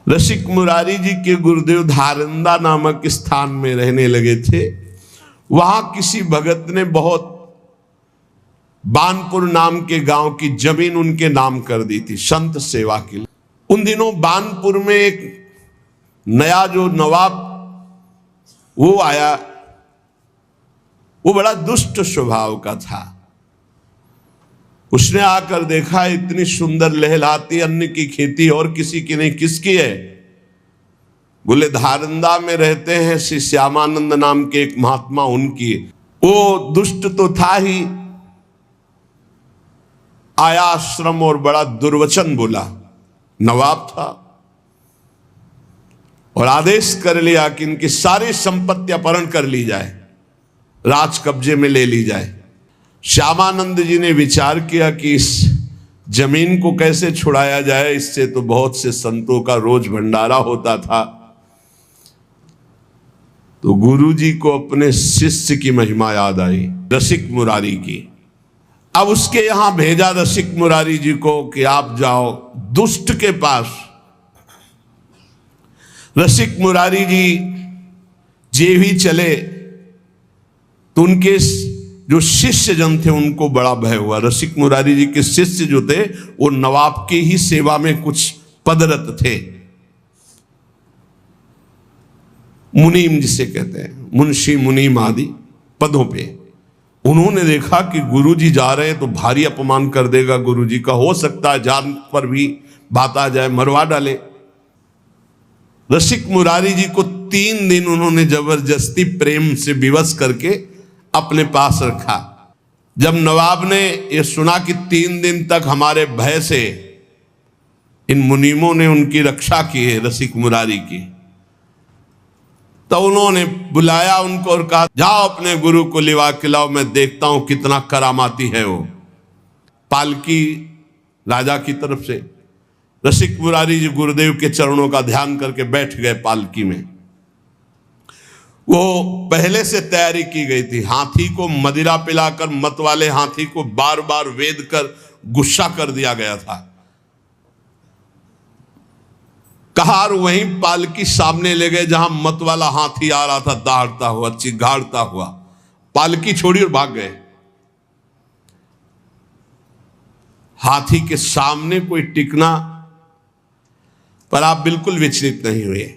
रसिक मुरारी जी के गुरुदेव धारंदा नामक स्थान में रहने लगे थे। वहां किसी भगत ने बहुत बानपुर नाम के गांव की जमीन उनके नाम कर दी थी संत सेवा के लिए। उन दिनों बानपुर में एक नया जो नवाब वो आया, वो बड़ा दुष्ट स्वभाव का था। उसने आकर देखा इतनी सुंदर लहलहाती अन्न की खेती और किसी की नहीं, किसकी है? बोले धारंदा में रहते हैं श्री श्यामानंद नाम के एक महात्मा, उनकी। वो दुष्ट तो था ही, आया आश्रम और बड़ा दुर्वचन बोला। नवाब था और आदेश कर लिया कि इनकी सारी संपत्ति अपहरण कर ली जाए, राज कब्जे में ले ली जाए। श्यामानंद जी ने विचार किया कि इस जमीन को कैसे छुड़ाया जाए, इससे तो बहुत से संतों का रोज भंडारा होता था। तो गुरु जी को अपने शिष्य की महिमा याद आई, रसिक मुरारी की। अब उसके यहां भेजा रसिक मुरारी जी को कि आप जाओ दुष्ट के पास। रसिक मुरारी जी जे भी चले तो उनके जो शिष्य जन थे उनको बड़ा भय हुआ। रसिक मुरारी जी के शिष्य जो थे वो नवाब की ही सेवा में कुछ पदरत थे, मुनीम जिसे कहते हैं, मुंशी मुनीम आदि पदों पे। उन्होंने देखा कि गुरुजी जा रहे हैं तो भारी अपमान कर देगा गुरुजी का, हो सकता है जान पर भी बात आ जाए, मरवा डाले। रसिक मुरारी जी को 3 दिन उन्होंने जबरदस्ती प्रेम से विवश करके अपने पास रखा। जब नवाब ने यह सुना कि 3 दिन तक हमारे भय से इन मुनीमों ने उनकी रक्षा की है रसिक मुरारी की, तो उन्होंने बुलाया उनको और कहा जाओ अपने गुरु को लिवा के लाओ, मैं देखता हूं कितना करामाती है वो। पालकी राजा की तरफ से रसिक मुरारी जी गुरुदेव के चरणों का ध्यान करके बैठ गए पालकी में। वो पहले से तैयारी की गई थी। हाथी को मदिरा पिलाकर मत वाले हाथी को बार बार वेद कर गुस्सा कर दिया गया था। कहार वहीं पालकी सामने ले गए जहां मत वाला हाथी आ रहा था, दहाड़ता हुआ चिघाड़ता हुआ। पालकी छोड़ी और भाग गए। हाथी के सामने कोई टिकना, पर आप बिल्कुल विचलित नहीं हुए।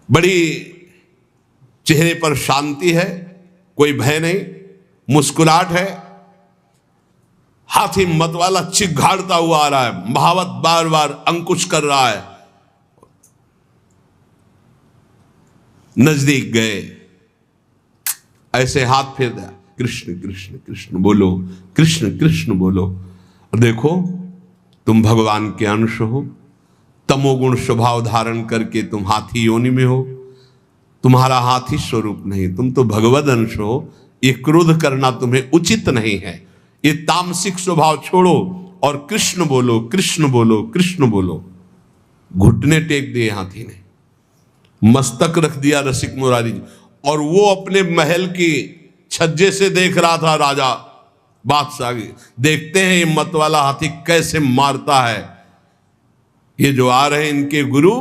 बड़ी चेहरे पर शांति है, कोई भय नहीं, मुस्कुराहट है। हाथी मत वाला चिघाड़ता हुआ आ रहा है, महावत बार बार अंकुश कर रहा है। नजदीक गए, ऐसे हाथ फेर दिया, कृष्ण कृष्ण कृष्ण बोलो, कृष्ण कृष्ण बोलो। और देखो तुम भगवान के अंश हो, तमोगुण स्वभाव धारण करके तुम हाथी योनि में हो। तुम्हारा हाथी स्वरूप नहीं, तुम तो भगवद अंश हो। ये क्रोध करना तुम्हें उचित नहीं है। ये तामसिक स्वभाव छोड़ो और कृष्ण बोलो, कृष्ण बोलो, कृष्ण बोलो। घुटने टेक दिए हाथी ने, मस्तक रख दिया रसिक मुरारी जी। और वो अपने महल की छज्जे से देख रहा था राजा बादशाह। देखते हैं ये मत वाला हाथी कैसे मारता है। ये जो आ रहे हैं इनके गुरु,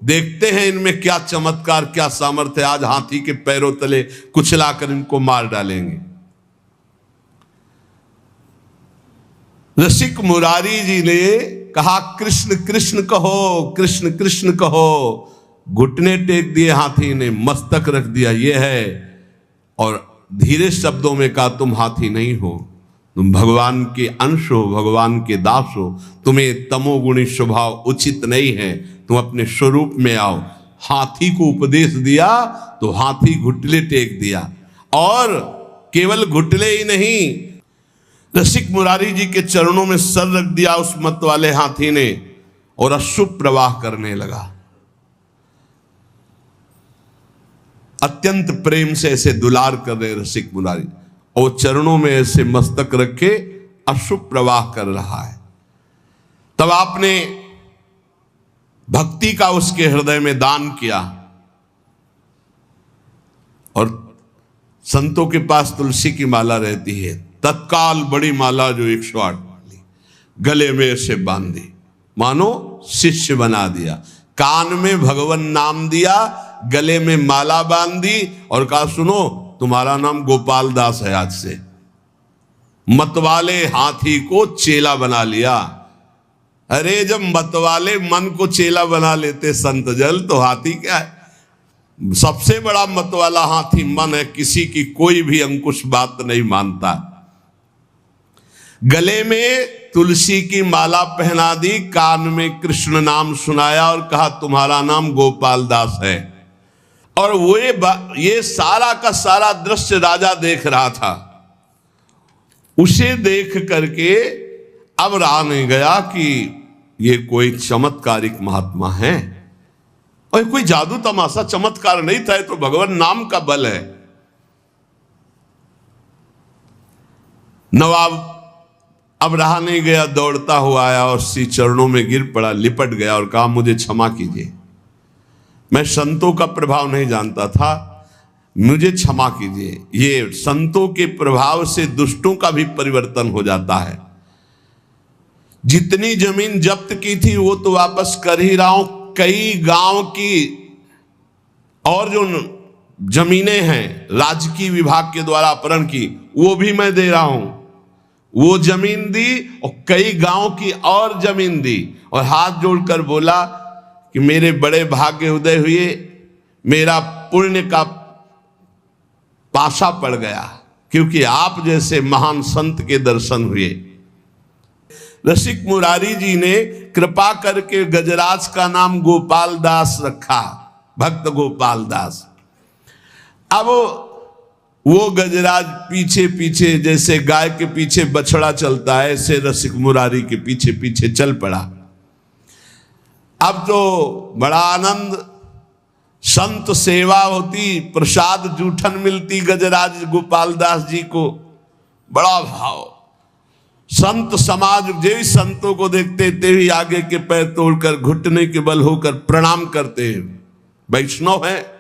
देखते हैं इनमें क्या चमत्कार, क्या सामर्थ्य, आज हाथी के पैरों तले कुचलाकर इनको मार डालेंगे। रसिक मुरारी जी ने कहा कृष्ण कृष्ण कहो, कृष्ण कृष्ण कहो। घुटने टेक दिए हाथी ने, मस्तक रख दिया ये है, और धीरे शब्दों में कहा तुम हाथी नहीं हो, तुम भगवान के अंश हो, भगवान के दास हो। तुम्हें तमोगुणी स्वभाव उचित नहीं है, तुम अपने स्वरूप में आओ। हाथी को उपदेश दिया तो हाथी घुटले टेक दिया, और केवल घुटले ही नहीं, रसिक मुरारी जी के चरणों में सर रख दिया उस मत वाले हाथी ने, और अशुभ प्रवाह करने लगा। अत्यंत प्रेम से ऐसे दुलार कर रहे रसिक मुरारी, और चरणों में ऐसे मस्तक रखे अशुभ प्रवाह कर रहा है। तब आपने भक्ति का उसके हृदय में दान किया, और संतों के पास तुलसी की माला रहती है, तत्काल बड़ी माला जो 108 वाली गले में ऐसे बांधी, मानो शिष्य बना दिया। कान में भगवान नाम दिया, गले में माला बांध दी और कहा सुनो तुम्हारा नाम गोपाल दास है आज से। मतवाले हाथी को चेला बना लिया। अरे जब मतवाले मन को चेला बना लेते संत जल, तो हाथी क्या है? सबसे बड़ा मतवाला हाथी मन है, किसी की कोई भी अंकुश बात नहीं मानता। गले में तुलसी की माला पहना दी, कान में कृष्ण नाम सुनाया और कहा तुम्हारा नाम गोपाल दास है। और वो ये सारा का सारा दृश्य राजा देख रहा था। उसे देख करके अब रहा नहीं गया कि ये कोई चमत्कारिक महात्मा है, और कोई जादू तमाशा चमत्कार नहीं था, तो भगवान नाम का बल है। नवाब अब रहा नहीं गया, दौड़ता हुआ आया और श्री चरणों में गिर पड़ा, लिपट गया और कहा मुझे क्षमा कीजिए, मैं संतों का प्रभाव नहीं जानता था, मुझे क्षमा कीजिए। ये संतों के प्रभाव से दुष्टों का भी परिवर्तन हो जाता है। जितनी जमीन जब्त की थी वो तो वापस कर ही रहा हूं, कई गांव की और जो जमीनें हैं राजकीय विभाग के द्वारा अपहरण की, वो भी मैं दे रहा हूं। वो जमीन दी और कई गांव की और जमीन दी, और हाथ जोड़कर बोला कि मेरे बड़े भाग्य उदय हुए, मेरा पुण्य का पाशा पड़ गया, क्योंकि आप जैसे महान संत के दर्शन हुए। रसिक मुरारी जी ने कृपा करके गजराज का नाम गोपाल दास रखा, भक्त गोपाल दास। अब वो गजराज पीछे पीछे जैसे गाय के पीछे बछड़ा चलता है, ऐसे रसिक मुरारी के पीछे पीछे चल पड़ा। अब तो बड़ा आनंद, संत सेवा होती, प्रसाद जूठन मिलती गजराज गोपाल दास जी को, बड़ा भाव। संत समाज जो संतों को देखते थे ही आगे के पैर तोड़कर घुटने के बल होकर प्रणाम करते हैं। वैष्णव है,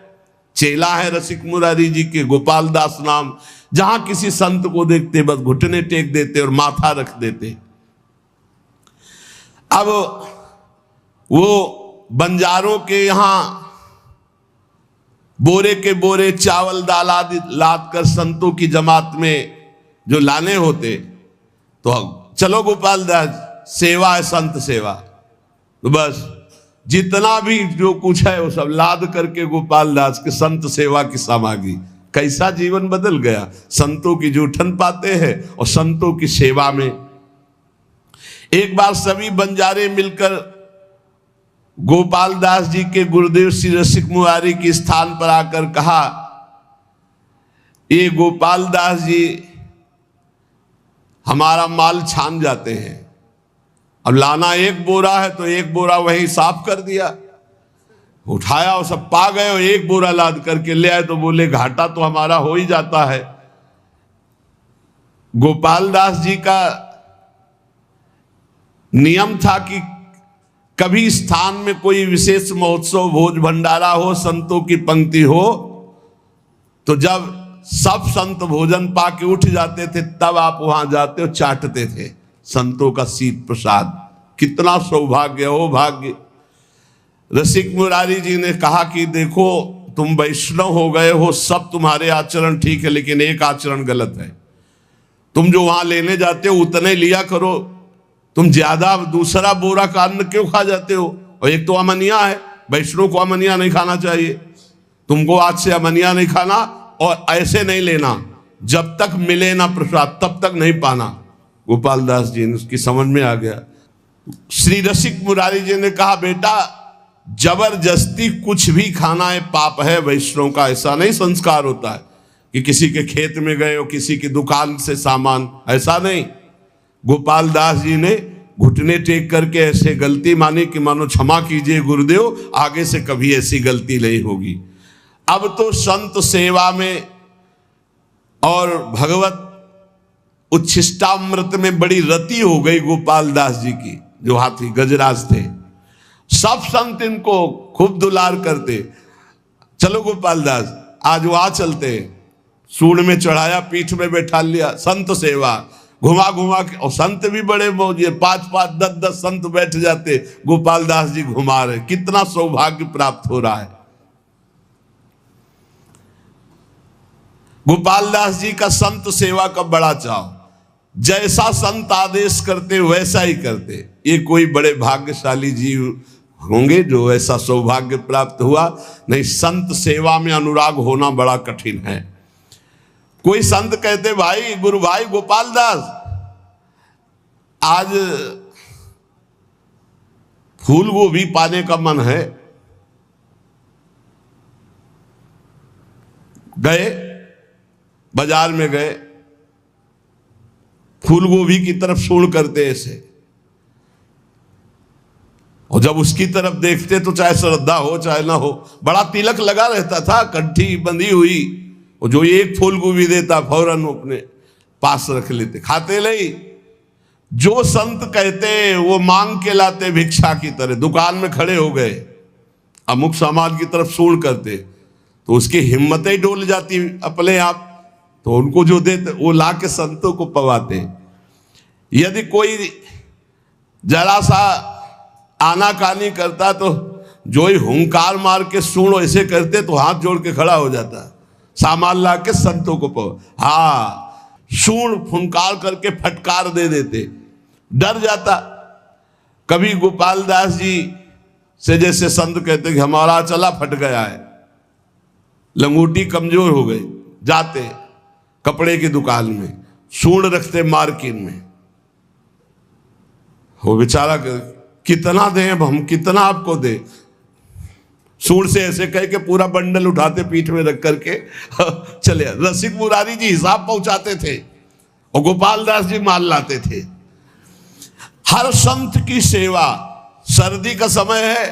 चेला है रसिक मुरारी जी के, गोपाल दास नाम। जहां किसी संत को देखते बस घुटने टेक देते और माथा रख देते। अब वो बंजारों के यहां बोरे के बोरे चावल दाल आदि लाद कर संतों की जमात में जो लाने होते, तो चलो गोपाल दास सेवा है, संत सेवा, तो बस जितना भी जो कुछ है वो सब लाद करके गोपाल दास के संत सेवा की सामग्री। कैसा जीवन बदल गया, संतों की जूठन पाते हैं और संतों की सेवा में। एक बार सभी बंजारे मिलकर गोपाल दास जी के गुरुदेव श्री रसिक मुरारी के स्थान पर आकर कहा, ये गोपाल दास जी हमारा माल छान जाते हैं, अब लाना एक बोरा है तो एक बोरा वही साफ कर दिया, उठाया और सब पा गए, और एक बोरा लाद करके ले आए तो बोले घाटा तो हमारा हो ही जाता है। गोपाल दास जी का नियम था कि कभी स्थान में कोई विशेष महोत्सव, भोज भंडारा हो, संतों की पंक्ति हो, तो जब सब संत भोजन पाके उठ जाते थे तब आप वहां जाते और चाटते थे संतों का शीत प्रसाद। कितना सौभाग्य हो भाग्य। रसिक मुरारी जी ने कहा कि देखो तुम वैष्णव हो गए हो, सब तुम्हारे आचरण ठीक है, लेकिन एक आचरण गलत है। तुम जो वहां लेने जाते हो उतने लिया करो, तुम ज्यादा दूसरा बोरा का अन्न क्यों खा जाते हो? और एक तो अमनिया है, वैष्णव को अमनिया नहीं खाना चाहिए। तुमको आज से अमनिया नहीं खाना, और ऐसे नहीं लेना, जब तक मिले ना प्रसाद तब तक नहीं पाना। गोपाल दास जी ने उसकी समझ में आ गया। श्री रसिक मुरारी जी ने कहा बेटा जबरदस्ती कुछ भी खाना है पाप है, वैष्णव का ऐसा नहीं संस्कार होता है कि किसी के खेत में गए हो, किसी की दुकान से सामान, ऐसा नहीं। गोपाल दास जी ने घुटने टेक करके ऐसे गलती मानी कि मानो क्षमा कीजिए गुरुदेव, आगे से कभी ऐसी गलती नहीं होगी। अब तो संत सेवा में और भगवत उच्छिष्टामृत में बड़ी रति हो गई गोपाल दास जी की, जो हाथी गजराज थे। सब संत इनको खूब दुलार करते। चलो गोपाल दास आज वहां चलते, सूंड में चढ़ाया, पीठ में बैठा लिया, संत सेवा। घुमा घुमा के, और संत भी बड़े मौजे, 5-5 10-10 संत बैठ जाते, गोपाल दास जी घुमा रहे। कितना सौभाग्य प्राप्त हो रहा है। गोपाल दास जी का संत सेवा का बड़ा चाव, जैसा संत आदेश करते वैसा ही करते। ये कोई बड़े भाग्यशाली जीव होंगे जो ऐसा सौभाग्य प्राप्त हुआ। नहीं, संत सेवा में अनुराग होना बड़ा कठिन है। कोई संत कहते, भाई गुरु भाई गोपाल दास, आज फूल गोभी पाने का मन है। गए, बाजार में गए, फूल गोभी की तरफ सूंड करते ऐसे, और जब उसकी तरफ देखते तो चाहे श्रद्धा हो चाहे ना हो, बड़ा तिलक लगा रहता था, कंठी बंधी हुई, और जो एक फूल गोभी देता फौरन अपने पास रख लेते, खाते नहीं। जो संत कहते वो मांग के लाते भिक्षा की तरह। दुकान में खड़े हो गए, अमुक सामान की तरफ सूंड करते, तो उसकी हिम्मतें डोल जाती अपने आप, तो उनको जो देते वो ला के संतों को पवाते। यदि कोई जरा सा आनाकानी करता तो जो ही हुंकार मार के सूंड ऐसे करते तो हाथ जोड़ के खड़ा हो जाता, सामान ला के संतों को पवा। हाँ, सूंड फुनकार करके फटकार दे देते, डर जाता। कभी गोपाल दास जी से जैसे संत कहते कि हमारा चला फट गया है, लंगोटी कमजोर हो गई, जाते कपड़े की दुकान में सूंड रखते मार्किन में। वो बेचारा कितना दें अब हम, कितना आपको दे, सूंड से ऐसे कह के पूरा बंडल उठाते पीठ में रख करके चले। रसिक मुरारी जी हिसाब पहुंचाते थे और गोपाल दास जी माल लाते थे। हर संत की सेवा, सर्दी का समय है,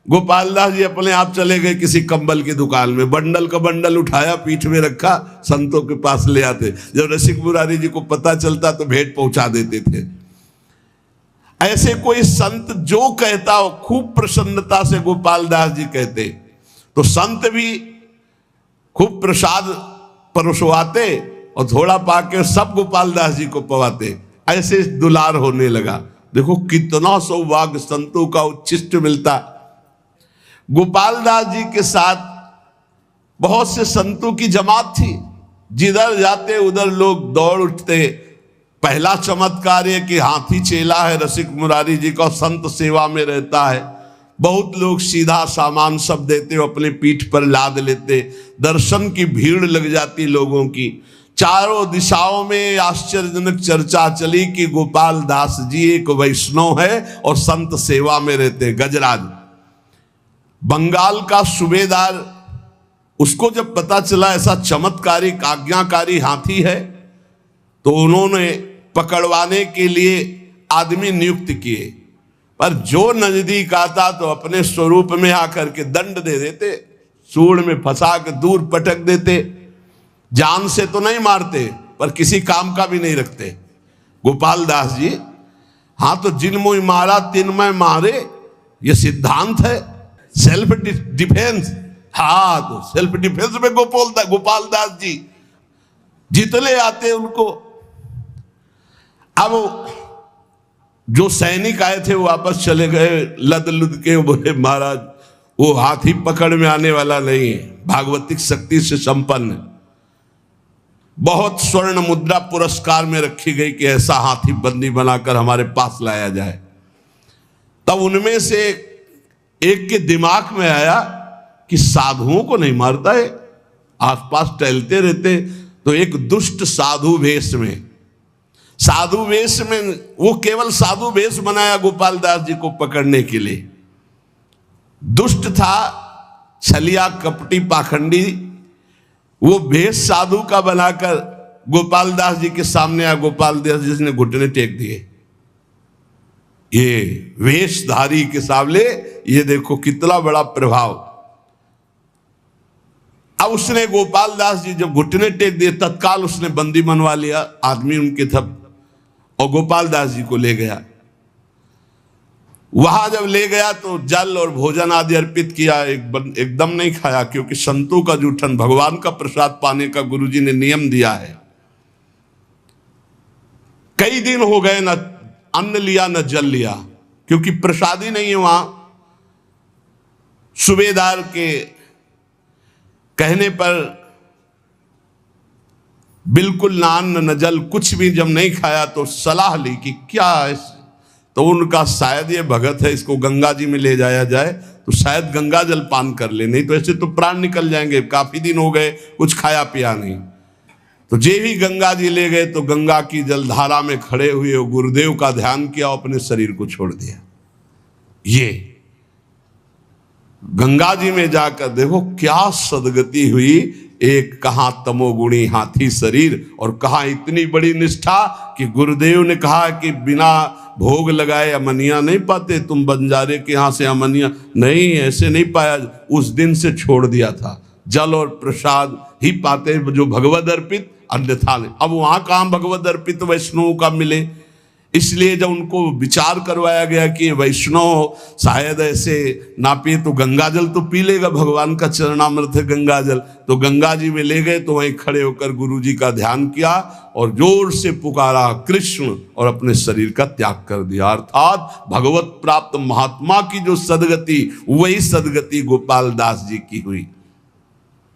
गोपाल दास जी अपने आप चले गए किसी कंबल की दुकान में, बंडल का बंडल उठाया, पीठ में रखा, संतों के पास ले आते। जब रसिक मुरारी जी को पता चलता तो भेंट पहुंचा देते थे। ऐसे कोई संत जो कहता हो, खूब प्रसन्नता से गोपाल दास जी कहते, तो संत भी खूब प्रसाद परोसवाते और थोड़ा पाके सब गोपाल दास जी को पवाते। ऐसे दुलार होने लगा। देखो कितना सौभाग्य संतों का उच्छिष्ट मिलता। गोपाल दास जी के साथ बहुत से संतों की जमात थी, जिधर जाते उधर लोग दौड़ उठते। पहला चमत्कार है कि हाथी चेला है रसिक मुरारी जी का, संत सेवा में रहता है। बहुत लोग सीधा सामान सब देते, अपने पीठ पर लाद लेते। दर्शन की भीड़ लग जाती लोगों की। चारों दिशाओं में आश्चर्यजनक चर्चा चली कि गोपाल दास जी एक वैष्णव है और संत सेवा में रहते। गजराज बंगाल का सूबेदार, उसको जब पता चला ऐसा चमत्कारिक आज्ञाकारी हाथी है, तो उन्होंने पकड़वाने के लिए आदमी नियुक्त किए। पर जो नजदीक आता तो अपने स्वरूप में आकर के दंड दे देते, सूंड में फंसा के दूर पटक देते। जान से तो नहीं मारते, पर किसी काम का भी नहीं रखते। गोपाल दास जी, हाँ, तो जिन मुँह मारा तिन मैं मारे, ये सिद्धांत है, सेल्फ डिफेंस। हाँ, तो सेल्फ डिफेंस में गोपाल दास जी जितने आते उनको। अब जो सैनिक आए थे वो वापस चले गए लद लुद के, बोले महाराज वो हाथी पकड़ में आने वाला नहीं है, भागवतिक शक्ति से संपन्न। बहुत स्वर्ण मुद्रा पुरस्कार में रखी गई कि ऐसा हाथी बंदी बनाकर हमारे पास लाया जाए। तब उनमें से एक के दिमाग में आया कि साधुओं को नहीं मारता है, आसपास टहलते रहते। तो एक दुष्ट साधु वेश में, वो केवल साधु वेश बनाया गोपाल दास जी को पकड़ने के लिए। दुष्ट था, छलिया, कपटी, पाखंडी। वो वेश साधु का बनाकर गोपाल दास जी के सामने आया। गोपाल दास जी ने घुटने टेक दिए। ये वेशधारी के सामने ये देखो कितना बड़ा प्रभाव। अब उसने गोपाल दास जी जब घुटने टेक दिए, तत्काल उसने बंदी बनवा लिया। आदमी उनके थे और गोपाल दास जी को ले गया। वहां जब ले गया तो जल और भोजन आदि अर्पित किया। एकदम नहीं खाया, क्योंकि संतों का जूठन, भगवान का प्रसाद पाने का गुरुजी ने नियम दिया है। कई दिन हो गए न अन्न लिया न जल लिया, क्योंकि प्रसादी नहीं है वहां। सूबेदार के कहने पर बिल्कुल ना अन्न न जल, कुछ भी जब नहीं खाया तो सलाह ली कि क्या है, तो उनका शायद ये भगत है, इसको गंगा जी में ले जाया जाए तो शायद गंगा जल पान कर ले, नहीं तो ऐसे तो प्राण निकल जाएंगे, काफी दिन हो गए कुछ खाया पिया नहीं। तो जे भी गंगा जी ले गए तो गंगा की जलधारा में खड़े हुए गुरुदेव का ध्यान किया, अपने शरीर को छोड़ दिया। ये गंगा जी में जाकर देखो क्या सदगति हुई। एक कहा तमोगुणी हाथी शरीर, और कहा इतनी बड़ी निष्ठा कि गुरुदेव ने कहा कि बिना भोग लगाए अमनिया नहीं पाते, तुम बंजारे के यहां से अमनिया नहीं, ऐसे नहीं पाया। उस दिन से छोड़ दिया था, जल और प्रसाद ही पाते जो भगवद अर्पित, अन्यथा नहीं। अब वहां कहां भगवद अर्पित वैष्णव का मिले, इसलिए जब उनको विचार करवाया गया कि वैष्णव शायद ऐसे ना पिए तो गंगा जल तो पी लेगा, भगवान का चरणामृत है गंगा जल, तो गंगा जी में ले गए तो वहीं खड़े होकर गुरु जी का ध्यान किया और जोर से पुकारा कृष्ण, और अपने शरीर का त्याग कर दिया। अर्थात भगवत प्राप्त महात्मा की जो सदगति, वही सदगति गोपाल दास जी की हुई।